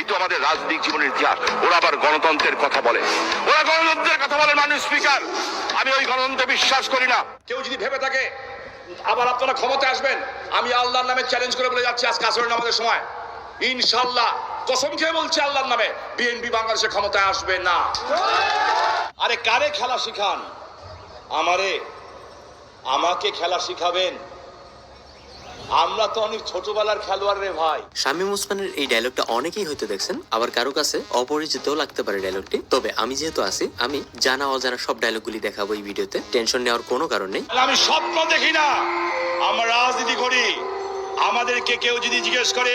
তো আমাদের রাজনৈতিক জীবনের ইতিহাস। ওরা আবার গণতন্ত্রের কথা বলে, ওরা গণতন্ত্রের কথা বলে। মাননীয় স্পিকার, আমি ওই গণতন্ত্রে বিশ্বাস করি না। কেউ যদি ভেবে থাকে আবার আপনারা ক্ষমতায় আসবেন, আমি আল্লাহর নামে চ্যালেঞ্জ করে বলে যাচ্ছি আজ কাসরের নামাজের সময়, ইনশাআল্লাহ কসম খেয়ে বলছি আল্লাহর নামে, বিএনপি বাংলাদেশে ক্ষমতায় আসবে না। আরে কারে খেলা শিখান? আমাকে খেলা শিখাবেন? আমরা তো অনেক ছোটবেলার খেলোয়াড় রে ভাই। শামীম ওসমানের এই ডায়লগটা অনেকেই হয়তো দেখছেন, আবার কারো কাছে অপরিচিতও লাগতে পারে ডায়লগটি। তবে আমি যেহেতু আছি, আমি জানা অজানা সব ডায়লগগুলি দেখাবো এই ভিডিওতে। টেনশন নেওয়ার কোনো কারণ নেই। আমি স্বপ্ন দেখি না, আমরা রাজনীতি করি। আমাদেরকে কেউ যদি জিজ্ঞেস করে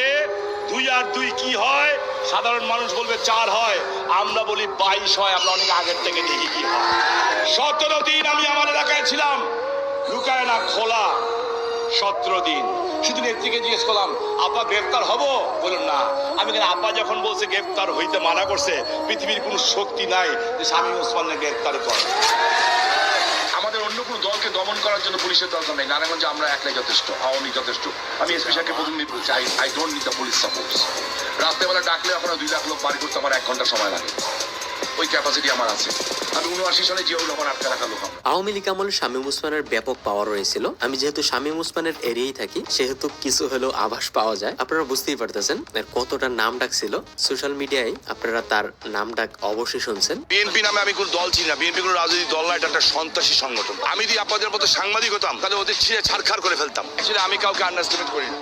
2 আর 2 কি হয়, সাধারণ মানুষ বলবে 4 হয়, আমরা বলি 22 হয়। আমরা অনেক আগের থেকে দেখি কি হয়। 17 দিন আমি আমার এলাকায় ছিলাম, লুকায় না খোলা। 17 দিন শুধু নেত্রীকে জিজ্ঞেস করলাম, আপা গ্রেফতার হব? বলুন না। আমি কেন, আপা যখন বলছে গ্রেফতার হইতে মানা করছে, পৃথিবীর কোনো শক্তি নাই যে শামীম ওসমানকে গ্রেফতার করে। আমাদের অন্য কোনো দলকে দমন করার জন্য পুলিশের দরকার নেই। নারায়ণগঞ্জে আমরা একলাই যথেষ্ট, আওয়ামী যথেষ্ট। আমি এসপি সাহেবকে প্রতিনিধি বলছি, I don't need the police support. রাত্রেবেলা ডাকলে আপনারা 2 লাখ লোক বাড়ি করতে আমার 1 ঘন্টা সময় লাগে, ওই ক্যাপাসিটি আমার আছে। আমি 79 সালে জিয়াউর রহমান আটকে রাখা লোক। আওয়ামী লীগ আমলে শামীম ওসমানের ব্যাপক পাওয়ার রয়েছিল। আমি যেহেতু শামীম ওসমানের এরিয়ায় থাকি, সেহেতু কিছু হলেও আভাস পাওয়া যায়। আপনারা বুঝতেই পারতেছেন এর কতটা নাম ডাক ছিল। সোশ্যাল মিডিয়ায় আপনারা তার নাম ডাক অবশ্যই শুনছেন। বিএনপি নামে আমি কোনো দল চিনি না, বিএনপি কোনো রাজনৈতিক দল না, এটা একটা সন্ত্রাসী সংগঠন। আমি যদি আপনাদের মতো সাংবাদিক হতাম, তাহলে ওদের ছিঁড়ে ছাড়খাড় করে ফেলতাম। অ্যাকচুয়ালি আমি কাউকে আন্ডারস্টিমেট করি না।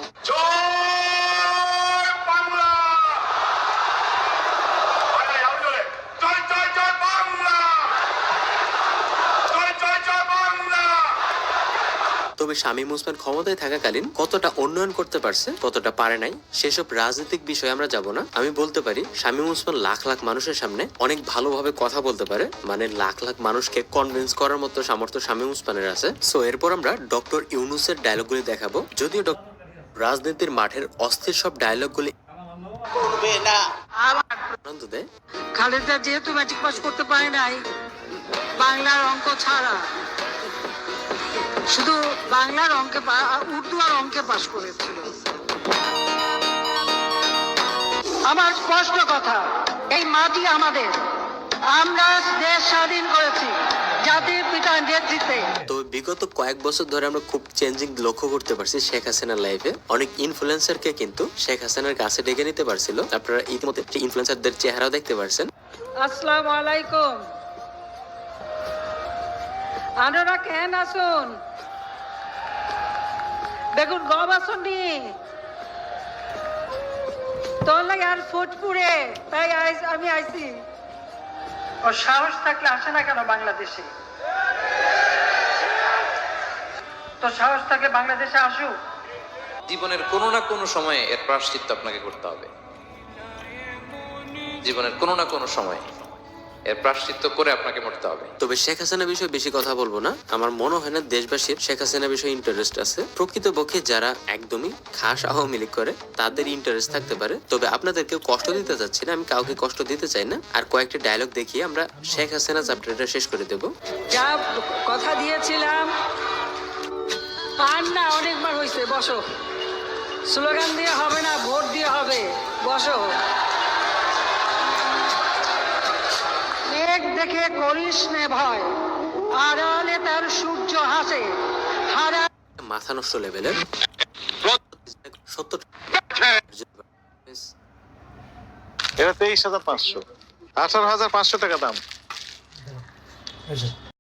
তবে শামীম ওসমান ক্ষমতায় থাকাকালীন কতটা উন্নয়ন করতে পারছে, কতটা পারে নাই, সেসব রাজনৈতিক বিষয়ে আমরা যাব না। আমি বলতে পারি শামীম ওসমান লাখ লাখ মানুষের সামনে অনেক ভালোভাবে কথা বলতে পারে। মানে লাখ লাখ মানুষকে কনভিন্স করার মতো সামর্থ্য শামীম ওসমানের আছে। সো এরপর আমরা ডক্টর ইউনূসের ডায়লগগুলি দেখাবো। যদিও রাজনীতির মাঠের অস্থির সব ডায়লগগুলি করবে না। আনন্দ দেয়। খালেদা যেহেতু ম্যাট্রিক পাস করতে পারে নাই, বাংলার অঙ্ক ছাড়া শুধু বাংলার অঙ্কে, উর্দু আর অঙ্কে পাস করেছিল। আমার স্পষ্ট কথা, এই মাটি আমাদের, আমরা দেশ স্বাধীন করেছি জাতির পিতার নেতৃত্বে। তো বিগত কয়েক বছর ধরে আমরা খুব চেঞ্জিং লক্ষ্য করতে পারছি শেখ হাসিনার লাইফে। অনেক ইনফ্লুয়েন্সারকে কিন্তু শেখ হাসিনার কাছে ডেকে নিতে পারছিল। আপনারা ইতিমধ্যে ইনফ্লুয়েন্সারদের চেহারাও দেখতে পারছেন। আসসালামু আলাইকুম। আপনারা কেন আসুন, দেখুন গব আসুননি তোর লাগে আর ফুটপুরে, তাই আমি আইছি। ও সাহস থাকলে আসে না কেন বাংলাদেশে? তো সাহস থাকলে বাংলাদেশে আসুক। জীবনের কোনো না কোনো সময়ে এর প্রায়শ্চিত্ত আপনাকে করতে হবে। জীবনের কোনো না কোনো সময় এর প্রায়শ্চিত্ত করে আপনাকে মরতে হবে। তবে শেখ হাসিনা বিষয়ে বেশি কথা বলবো না। আমার মনে হয় না দেশবাসীর শেখ হাসিনা বিষয়ে ইন্টারেস্ট আছে। প্রকৃতপক্ষে যারা একদমই খাস আওয়ামী লীগ করে তাদের ইন্টারেস্ট থাকতে পারে। তবে আপনাদেরকে কষ্ট দিতে চাচ্ছি না, আমি কাউকে কষ্ট দিতে চাই না। আর কয়েকটা ডায়লগ দেখিয়ে আমরা শেখ হাসিনা চ্যাপ্টারটা শেষ করে দেব। যা কথা দিয়েছিলাম আর না, অনেকবার হয়েছে। বসো, স্লোগান দিয়ে হবে না, ভোট দিয়ে হবে। বসো। মেঘ দেখে করিস নে ভয়, আড়ালে তার সূর্য হাসে। হারা মাথা নষ্ট লেভেলের 70 এটা 23,500, 18,500 টাকা দাম।